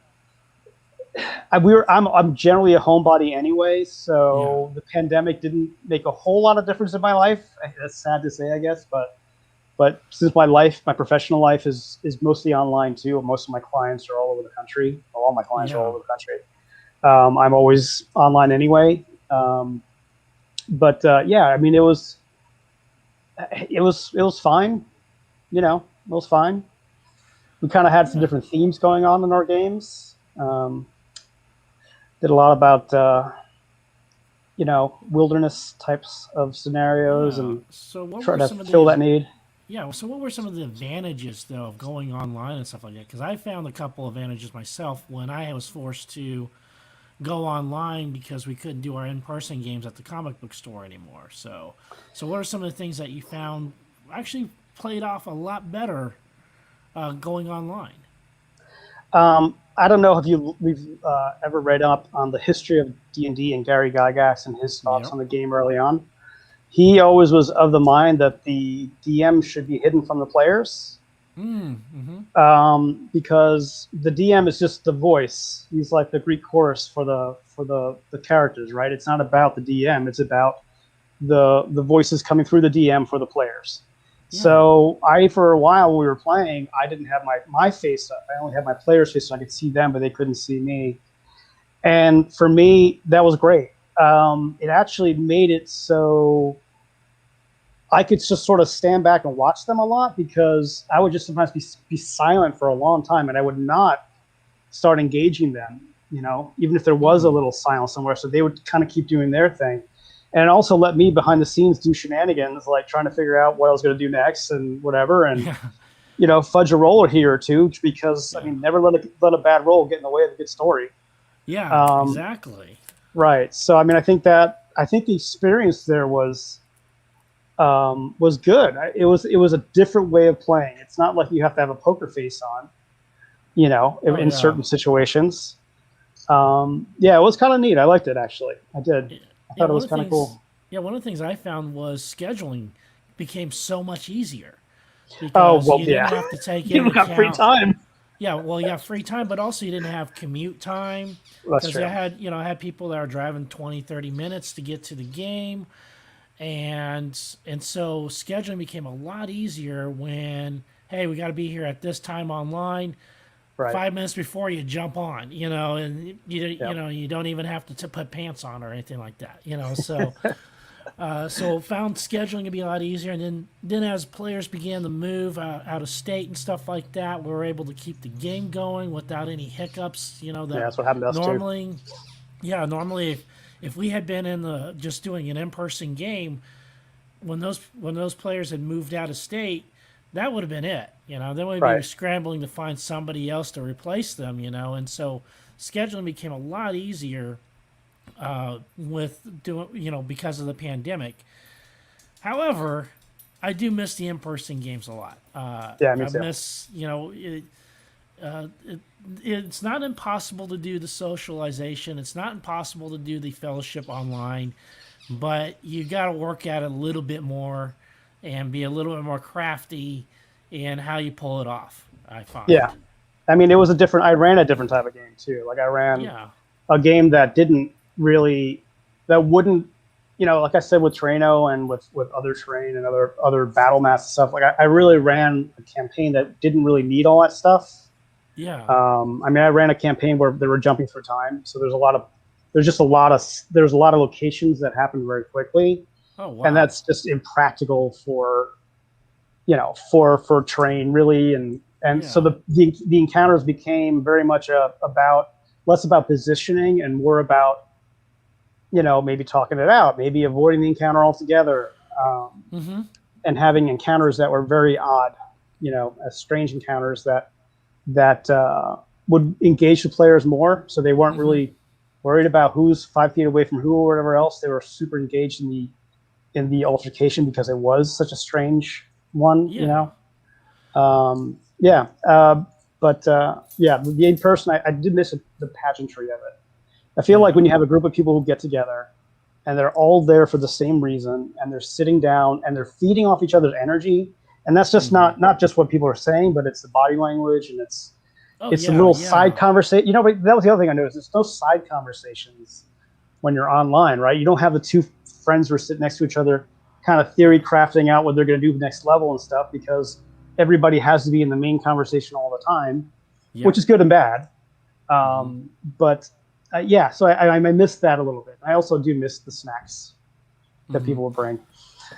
I'm generally a homebody anyway, so the pandemic didn't make a whole lot of difference in my life. That's sad to say, I guess, but since my professional life is mostly online too, most of my clients are all over the country. Well, all my clients are all over the country. I'm always online anyway. But yeah, I mean, it was fine. It was fine. We kind of had some different themes going on in our games. Did a lot about wilderness types of scenarios and try to fill that need. Yeah, so what were some of the advantages, though, of going online and stuff like that? Because I found a couple of advantages myself when I was forced to go online because we couldn't do our in-person games at the comic book store anymore. So what are some of the things that you found actually played off a lot better going online? I don't know if we've ever read up on the history of D&D and Gary Gygax and his thoughts on the game early on. He always was of the mind that the DM should be hidden from the players, because the DM is just the voice. He's like the Greek chorus for the characters, right? It's not about the DM. It's about the voices coming through the DM for the players. Yeah. So for a while when we were playing, I didn't have my face up. I only had my players' face so I could see them, but they couldn't see me. And for me, that was great. It actually made it so I could just sort of stand back and watch them a lot, because I would just sometimes be silent for a long time and I would not start engaging them, even if there was a little silence somewhere. So they would kind of keep doing their thing. And it also let me behind the scenes do shenanigans, like trying to figure out what I was going to do next and whatever. And, fudge a roll here or two, because I mean, never let a bad roll get in the way of a good story. Yeah, exactly. Right. So, I mean, I think the experience there was good. It was a different way of playing. It's not like you have to have a poker face on, in certain situations. Yeah, it was kind of neat. I liked it, actually. I did. I Yeah, thought it was kind of cool. one of the things I found was scheduling became so much easier Oh because well, you didn't yeah. have to take into You got free account. time. Yeah, well, you have free time, but also you didn't have commute time That's because true. I had people that were driving 20, 30 minutes to get to the game, and so scheduling became a lot easier when, hey, we got to be here at this time online. Right. 5 minutes before you jump on, and Yep. you don't even have to put pants on or anything like that, so found scheduling to be a lot easier, and then as players began to move out of state and stuff like that, we were able to keep the game going without any hiccups. Yeah, That that's what happened to us too. normally, yeah, normally if we had been in the just doing an in-person game, when those players had moved out of state, that would have been it. Then we'd be Right. scrambling to find somebody else to replace them. And so scheduling became a lot easier with doing because of the pandemic. However, I do miss the in-person games a lot. Yeah, me I too. miss it's not impossible to do the socialization. It's not impossible to do the fellowship online, but you got to work at it a little bit more and be a little bit more crafty in how you pull it off. I find. Yeah. I mean, it was a different. I ran a different type of game too. Like I ran Yeah. a game that didn't really, that wouldn't, like I said with Terraino and with other terrain and other battle maps and stuff. Like I really ran a campaign that didn't really need all that stuff. Yeah. I mean, I ran a campaign where they were jumping for time, so there's just a lot of locations that happen very quickly, Oh wow. and that's just impractical for for terrain really, and so Yeah. the encounters became very much about less about positioning and more about maybe talking it out, maybe avoiding the encounter altogether, Mm-hmm. and having encounters that were very odd, as strange encounters that would engage the players more, so they weren't Mm-hmm. really worried about who's 5 feet away from who or whatever else. They were super engaged in the altercation because it was such a strange one, Yeah. Yeah, yeah, the in person, I did miss the pageantry of it. I feel like Yeah. when you have a group of people who get together and they're all there for the same reason and they're sitting down and they're feeding off each other's energy, and that's just Mm-hmm. not just what people are saying, but it's the body language and Oh it's a yeah. little side Yeah. conversation. But that was the other thing I noticed. There's no side conversations when you're online, right? You don't have the two friends who are sitting next to each other, kind of theory crafting out what they're going to do next level and stuff, because everybody has to be in the main conversation all the time, Yeah. which is good and bad. Mm-hmm. But yeah, so I missed that a little bit. I also do miss the snacks that Mm-hmm. people would bring.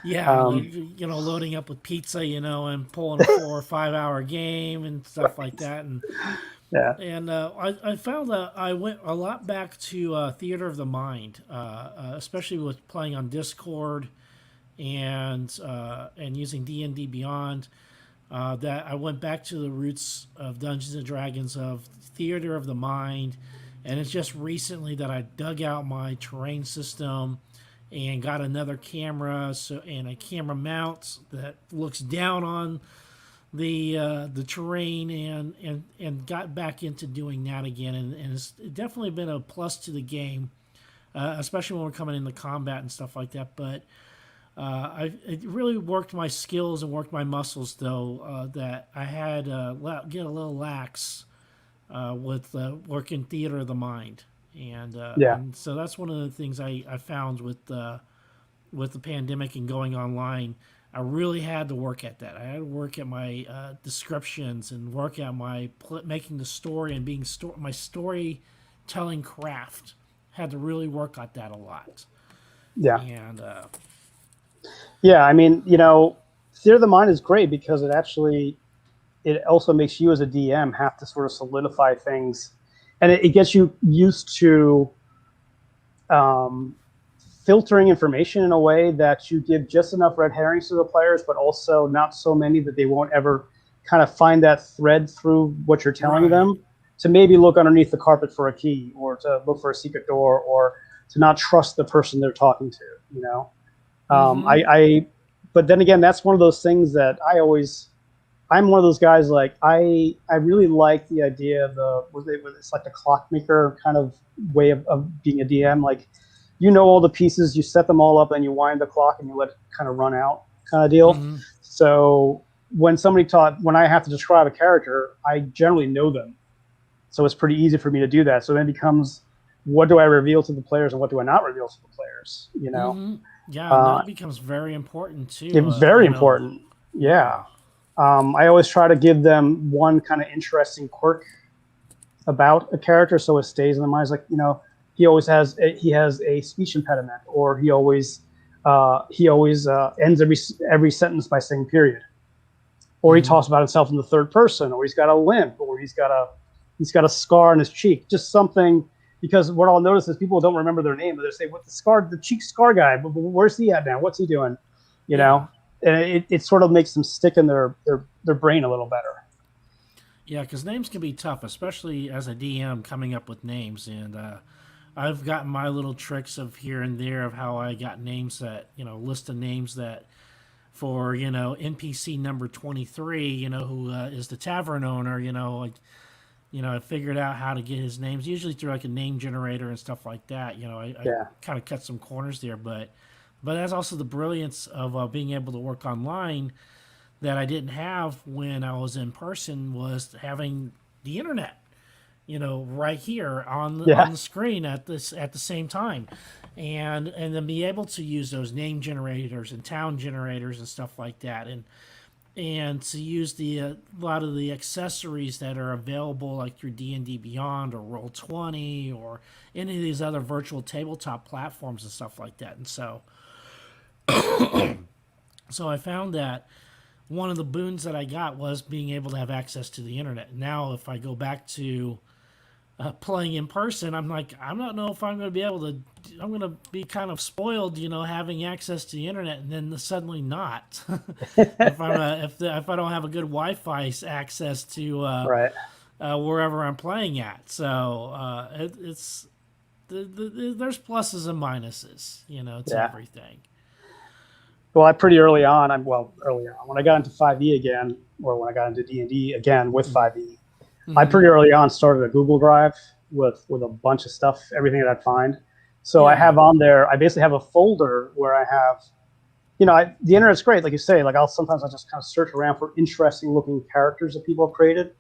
Yeah, Um, loading up with pizza, and pulling a 4 or 5 hour game and stuff like that, yeah, and I found that I went a lot back to theater of the mind, especially with playing on Discord and using D&D Beyond. That I went back to the roots of Dungeons and Dragons of theater of the mind, and it's just recently that I dug out my terrain system and got another camera, and a camera mount that looks down on the terrain, and got back into doing that again, and it's definitely been a plus to the game, especially when we're coming into combat and stuff like that. But it really worked my skills and worked my muscles, though, that I had get a little lax with working theater of the mind, yeah, and so that's one of the things I found with the pandemic and going online. I really had to work at that. I had to work at my descriptions and work at my making the story and being my storytelling craft. Had to really work at that a lot, yeah, and yeah. I mean, theater of the mind is great because it also makes you as a DM have to sort of solidify things, and it gets you used to filtering information in a way that you give just enough red herrings to the players, but also not so many that they won't ever kind of find that thread through what you're telling right. them, to maybe look underneath the carpet for a key or to look for a secret door or to not trust the person they're talking to. Mm-hmm. But then again, that's one of those things that I'm one of those guys, like I really like the idea of it's like the clockmaker kind of way of being a DM. Like you know all the pieces, you set them all up, and you wind the clock and you let it kind of run out kind of deal. Mm-hmm. So when I have to describe a character, I generally know them. So it's pretty easy for me to do that. So then it becomes, what do I reveal to the players and what do I not reveal to the players? You know, Mm-hmm. Yeah, and that becomes very important too. it's very You know, important. Yeah. I always try to give them one kind of interesting quirk about a character so it stays in their minds. Like, you know, he has a speech impediment, or he always ends every sentence by saying period, or he talks about himself in the third person, or he's got a limp, or he's got a scar on his cheek, just something. Because what I'll notice is people don't remember their name, but they say, "What the cheek scar guy? Where's he at now? What's he doing?" You know, and it sort of makes them stick in their brain a little better. Yeah, because names can be tough, especially as a DM coming up with names. And I've gotten my little tricks of here and there of how I got names that, you know, list of names that for, you know, NPC number 23, you know, who is the tavern owner, you know, like, you know, I figured out how to get his names, usually through like a name generator and stuff like that. You know, I kind of cut some corners there, but that's also the brilliance of being able to work online that I didn't have when I was in person, was having the internet, you know, right here on the screen at the same time, and then be able to use those name generators and town generators and stuff like that, and to use a lot of the accessories that are available like through D&D Beyond or Roll20 or any of these other virtual tabletop platforms and stuff like that. And so I found that one of the boons that I got was being able to have access to the internet. Now, if I go back to playing in person, I'm like, I don't know if I'm going to be able to. I'm going to be kind of spoiled, you know, having access to the internet, and then suddenly not. if I don't have a good Wi-Fi access to wherever I'm playing at, so it's there's pluses and minuses, you know, to everything. Well, pretty early on, early on, when I got into 5e again, or when I got into D&D again with 5e, I pretty early on started a Google Drive with a bunch of stuff, everything that I'd find. So I have on there, I basically have a folder where I have, you know, the internet's great, like you say. Like sometimes I just kind of search around for interesting looking characters that people have created.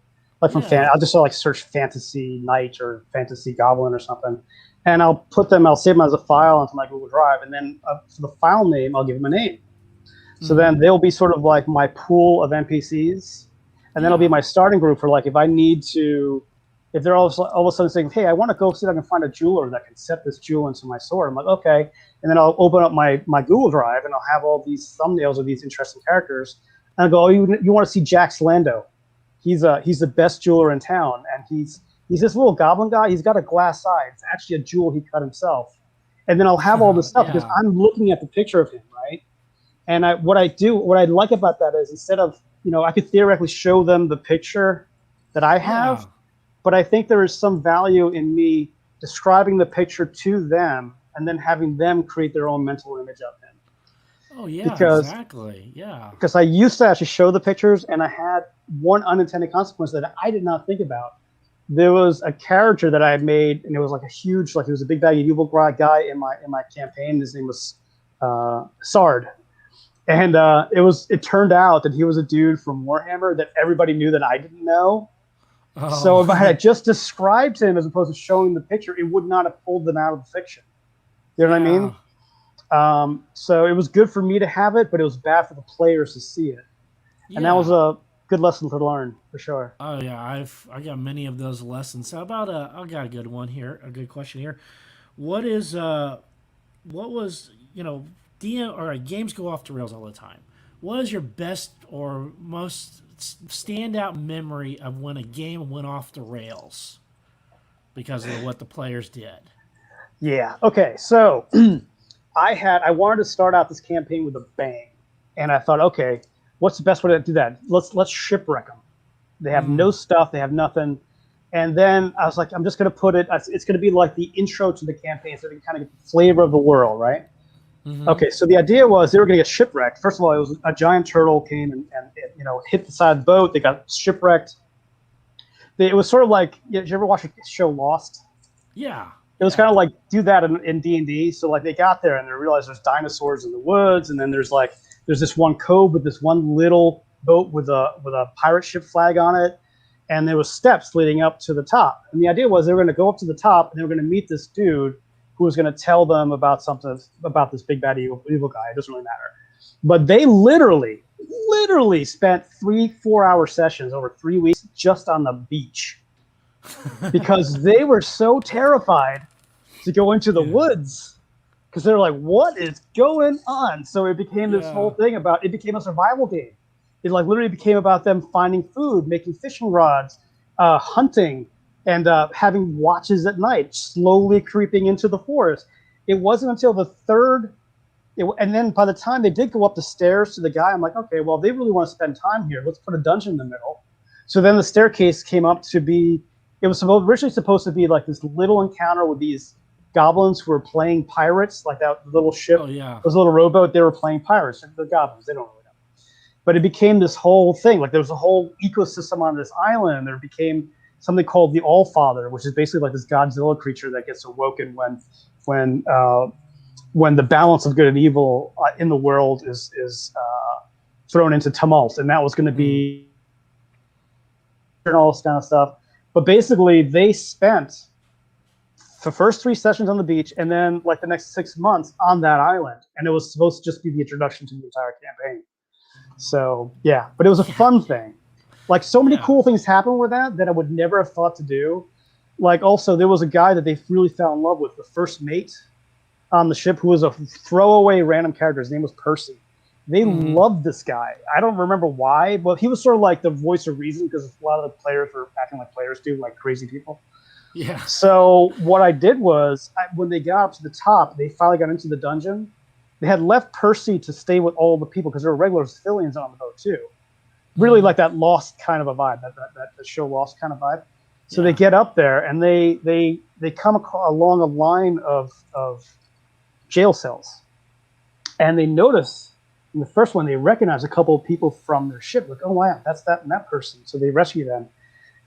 Like I'll just like search fantasy knight or fantasy goblin or something, and I'll save them as a file onto my Google Drive, and then for the file name, I'll give them a name. So then they'll be sort of like my pool of NPCs, and then it'll be my starting group for like if they're all of a sudden saying, "Hey, I want to go see if I can find a jeweler that can set this jewel into my sword." I'm like, "Okay," and then I'll open up my Google Drive and I'll have all these thumbnails of these interesting characters, and I'll go, "Oh, you want to see Jax Lando? He's the best jeweler in town, and he's this little goblin guy. He's got a glass eye. It's actually a jewel he cut himself." And then I'll have all this stuff because I'm looking at the picture of him, right? And what I like about that is, instead of, you know, I could theoretically show them the picture that I have, but I think there is some value in me describing the picture to them and then having them create their own mental image of him. Oh, yeah, exactly. Yeah. Because I used to actually show the pictures, and I had one unintended consequence that I did not think about. There was a character that I had made, and it was like he was a big baggy evil guy in my campaign. His name was Sard. And it turned out that he was a dude from Warhammer that everybody knew that I didn't know. Oh. So if I had just described him as opposed to showing the picture, it would not have pulled them out of the fiction. You know what I mean? So it was good for me to have it, but it was bad for the players to see it. And that was a good lesson to learn, for sure. Oh yeah, I got many of those lessons. How about I got a good one here, a good question here. What was, you know, games go off the rails all the time. What is your best or most standout memory of when a game went off the rails because of what the players did? Yeah. Okay. So I wanted to start out this campaign with a bang, and I thought, okay, what's the best way to do that? Let's shipwreck them. They have no stuff. They have nothing. And then I was like, I'm just going to put it. It's going to be like the intro to the campaign, so they can kind of get the flavor of the world, right? Okay, so the idea was they were going to get shipwrecked. First of all, it was a giant turtle came and you know, hit the side of the boat. They got shipwrecked. It was sort of like, did you ever watch the show Lost? Yeah. It was kind of like do that in D&D. So like they got there and they realized there's dinosaurs in the woods, and then there's this one cove with this one little boat with a pirate ship flag on it, and there was steps leading up to the top. And the idea was they were going to go up to the top and they were going to meet this dude who was going to tell them about something about this big bad evil guy. It doesn't really matter. But they literally spent 3-4 hour sessions over 3 weeks just on the beach because they were so terrified to go into the woods because they're like, what is going on? So it became this whole thing about, it became a survival game. It like literally became about them finding food, making fishing rods, hunting, and having watches at night, slowly creeping into the forest. It wasn't until the third, and then by the time they did go up the stairs to the guy, I'm like, okay, well, they really want to spend time here. Let's put a dungeon in the middle. So then the staircase came up to be, it was originally supposed to be like this little encounter with these goblins who were playing pirates, like that little ship, those little rowboat, they were playing pirates. The goblins, they don't really know. But it became this whole thing. Like there was a whole ecosystem on this island. There became something called the Allfather, which is basically like this Godzilla creature that gets awoken when the balance of good and evil in the world is thrown into tumult. And that was going to be all this kind of stuff. But basically, they spent the first 3 sessions on the beach and then like the next 6 months on that island. And it was supposed to just be the introduction to the entire campaign. So, yeah, but it was a fun thing. Like so many cool things happened with that I would never have thought to do. Like also, there was a guy that they really fell in love with, the first mate on the ship, who was a throwaway random character. His name was Percy. They loved this guy. I don't remember why, but he was sort of like the voice of reason because a lot of the players were acting like players do, like crazy people. Yeah. So what I did was, when they got up to the top, they finally got into the dungeon. They had left Percy to stay with all the people because there were regular civilians on the boat too. Really like that Lost kind of a vibe, that show Lost kind of vibe. So they get up there and they come along a line of jail cells, and they notice in the first one they recognize a couple of people from their ship, like, oh wow, that's that and that person. So they rescue them,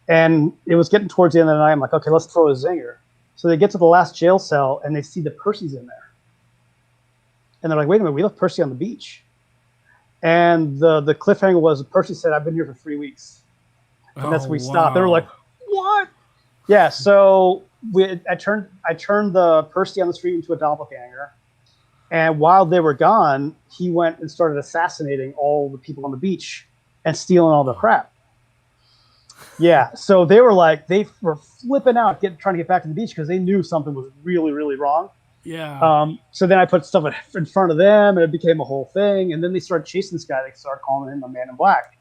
and it was getting towards the end of the night. I'm like, okay, let's throw a zinger. So they get to the last jail cell and they see that Percy's in there, and they're like, wait a minute, we left Percy on the beach. And the cliffhanger was Percy said, I've been here for 3 weeks, and that's where we stopped. They were like, what? Yeah, so I turned the Percy on the street into a doppelganger, and while they were gone, he went and started assassinating all the people on the beach and stealing all the crap. Yeah, so they were flipping out, trying to get back to the beach because they knew something was really, really wrong. Yeah. So then I put stuff in front of them, and it became a whole thing. And then they started chasing this guy. They started calling him a Man in Black.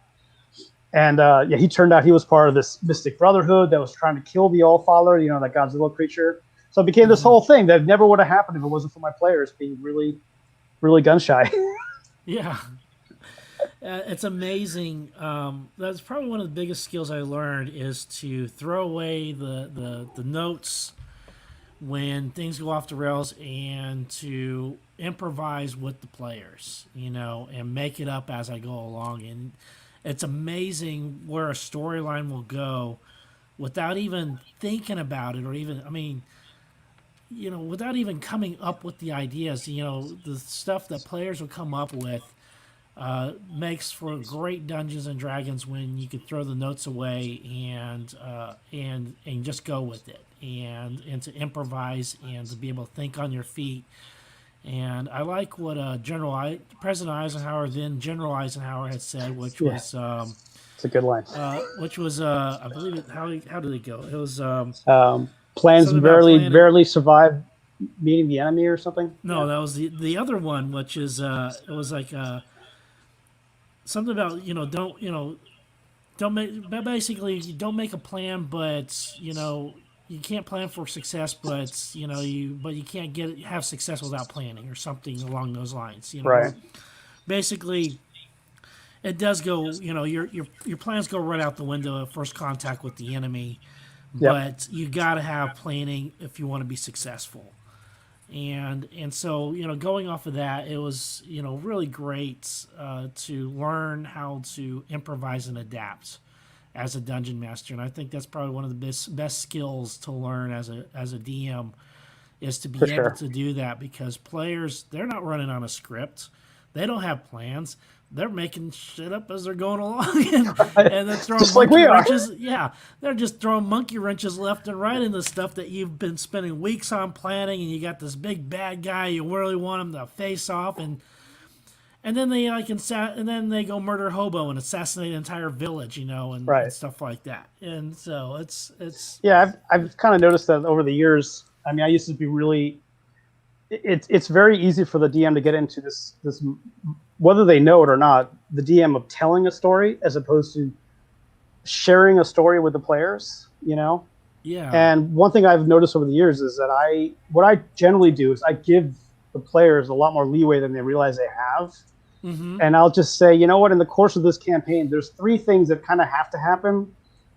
And he turned out he was part of this mystic brotherhood that was trying to kill the Allfather, that Godzilla creature. So it became this whole thing that never would have happened if it wasn't for my players being really, really gun shy. Yeah. It's amazing. That's probably one of the biggest skills I learned is to throw away the notes when things go off the rails and to improvise with the players, and make it up as I go along. And it's amazing where a storyline will go without even thinking about it, or even, without even coming up with the ideas. The stuff that players will come up with makes for great Dungeons and Dragons when you can throw the notes away and just go with it, and to improvise and to be able to think on your feet. And I like what President Eisenhower, then General Eisenhower, had said, which was it's a good line. Which was I believe it. How did it go? It was plans barely survive meeting the enemy or something. No, that was the other one, which is it was like something about don't make a plan, but you can't plan for success, but you can't have success without planning, or something along those lines. Right. Basically, it does go. Your plans go right out the window at first contact with the enemy, but you got to have planning if you want to be successful. And so going off of that, it was really great to learn how to improvise and adapt as a dungeon master. And I think that's probably one of the best skills to learn as a DM, is to be For able sure. to do that, because players, they're not running on a script. They don't have plans. They're making shit up as they're going along, and they're throwing Just like monkey we are. wrenches. Yeah, they're just throwing monkey wrenches left and right into stuff that you've been spending weeks on planning, and you got this big bad guy you really want him to face off, and then they and then they go murder hobo and assassinate an entire village, and Right. stuff like that. And so it's Yeah, I've kind of noticed that over the years. I mean, I used to be really. It's very easy for the DM to get into this whether they know it or not, the DM of telling a story as opposed to sharing a story with the players. yeah, And one thing I've noticed over the years is that what I generally do is I give the players a lot more leeway than they realize they have. mm-hmm. And I'll just say, you know what, in the course of this campaign, there's 3 things that kind of have to happen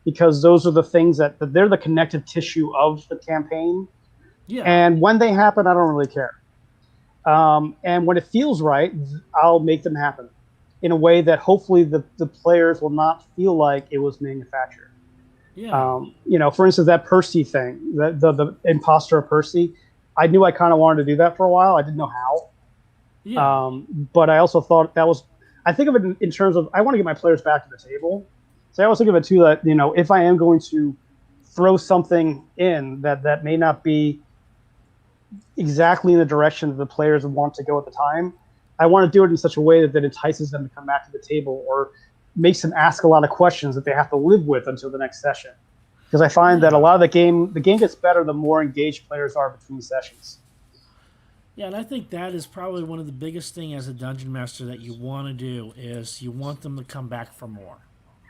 because those are the things that they're the connective tissue of the campaign. Yeah, And when they happen, I don't really care. And when it feels right, I'll make them happen in a way that hopefully the players will not feel like it was manufactured. yeah, For instance, that Percy thing, the imposter of Percy, I knew I kind of wanted to do that for a while. I didn't know how. yeah, But I also thought I think of it in terms of, I want to get my players back to the table. So I also think of it too that, if I am going to throw something in that may not be exactly in the direction that the players want to go at the time, I want to do it in such a way that entices them to come back to the table or makes them ask a lot of questions that they have to live with until the next session. Because I find that a lot of the game gets better the more engaged players are between sessions. yeah. And I think that is probably one of the biggest thing as a dungeon master that you want to do is you want them to come back for more.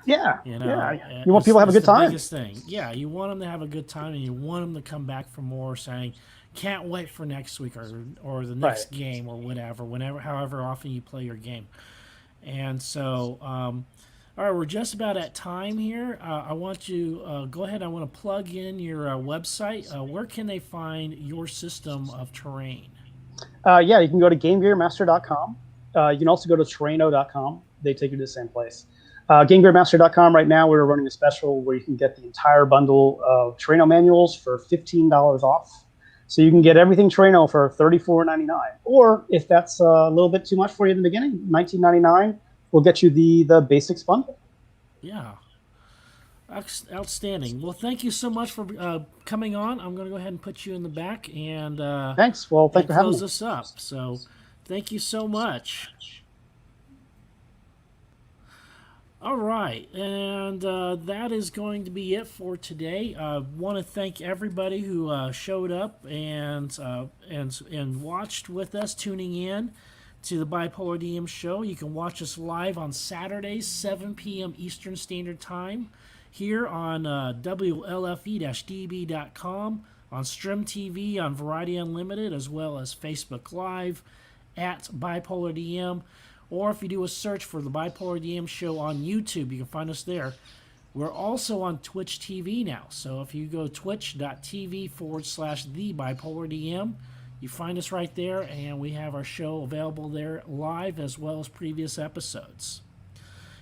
Yeah, Yeah, you want people to have a good time. Biggest thing. Yeah, you want them to have a good time, and you want them to come back for more, saying, "Can't wait for next week or the next game or whatever, however often you play your game." And so, all right, we're just about at time here. I want you go ahead. I want to plug in your website. Where can they find your system of terrain? Yeah, you can go to GameGearMaster.com. You can also go to Terraino.com. They take you to the same place. GameGearMaster.com right now, we're running a special where you can get the entire bundle of Terraino manuals for $15 off. So you can get everything Terraino for $34.99. Or if that's a little bit too much for you in the beginning, $19.99 will get you the basics bundle. Yeah. Outstanding. Well, thank you so much for coming on. I'm going to go ahead and put you in the back and Thanks. Well, thanks for having me. close this up. So, thank you so much. All right, and that is going to be it for today. I want to thank everybody who showed up and watched with us, tuning in to the Bipolar DM show. You can watch us live on Saturdays, 7 p.m. Eastern Standard Time, here on WLFE-DB.com, on Strim TV, on Variety Unlimited, as well as Facebook Live at Bipolar DM. Or if you do a search for the Bipolar DM show on YouTube, you can find us there. We're also on Twitch TV now. So if you go twitch.tv/the Bipolar DM, you find us right there, and we have our show available there live as well as previous episodes.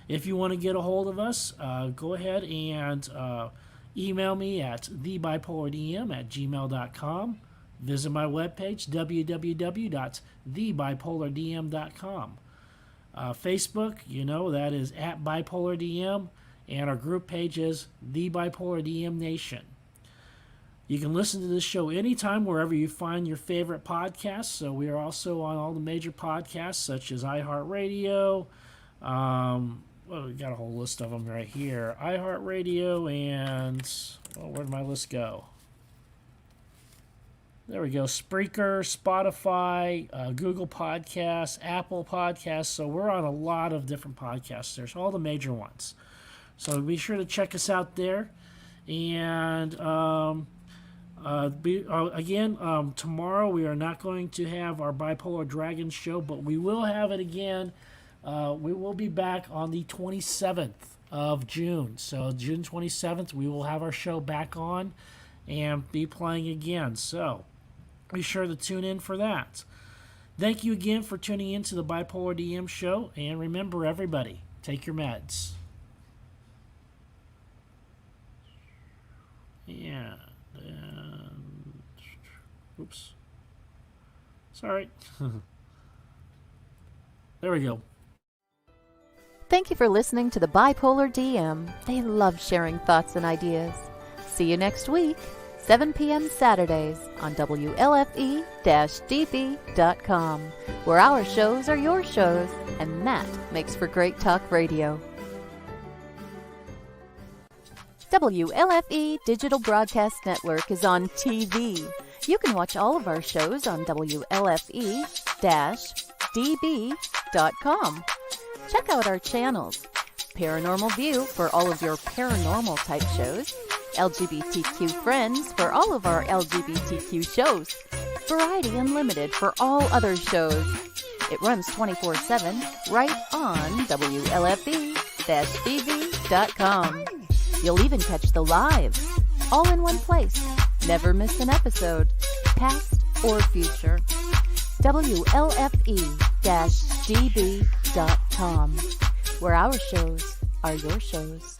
If you want to get a hold of us, go ahead and email me at thebipolardm@gmail.com. Visit my webpage, www.thebipolardm.com. Facebook, that is at Bipolar DM, and our group page is The Bipolar DM Nation. You can listen to this show anytime wherever you find your favorite podcasts. So we are also on all the major podcasts such as iHeartRadio. We got a whole list of them right here. iHeartRadio and where'd my list go? There we go. Spreaker, Spotify, Google Podcasts, Apple Podcasts. So we're on a lot of different podcasts. There's all the major ones. So be sure to check us out there. And tomorrow we are not going to have our Bipolar Dragons show, but we will have it again. We will be back on the 27th of June. So June 27th, we will have our show back on and be playing again. So be sure to tune in for that. Thank you again for tuning in to the Bipolar DM show. And remember, everybody, take your meds. Yeah. Oops. Sorry. There we go. Thank you for listening to the Bipolar DM. They love sharing thoughts and ideas. See you next week, 7 p.m. Saturdays on WLFE-DB.com, where our shows are your shows, and that makes for great talk radio. WLFE Digital Broadcast Network is on TV. You can watch all of our shows on WLFE-DB.com. Check out our channels: Paranormal View for all of your paranormal type shows, LGBTQ Friends for all of our LGBTQ shows, Variety Unlimited for all other shows. It runs 24/7 right on WLFE-DB.com. You'll even catch the lives, all in one place. Never miss an episode, past or future. WLFE-DB.com, where our shows are your shows.